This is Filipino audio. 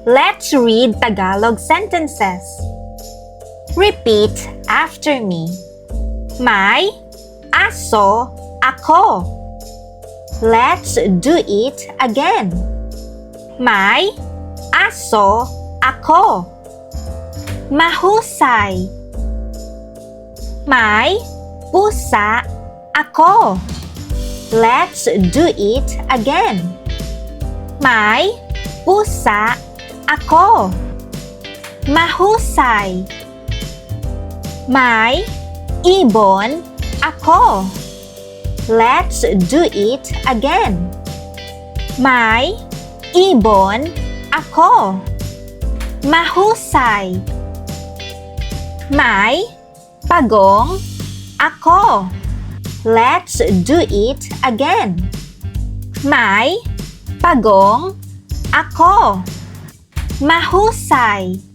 Let's read Tagalog sentences. Repeat after me. May aso ako. Let's do it again. May aso ako. Mahusay. May pusa ako. Let's do it again. May pusa ako. Mahusay. May ibon ako. Let's do it again. May ibon ako. Mahusay. May pagong ako. Let's do it again. May pagong ako. Mahusay.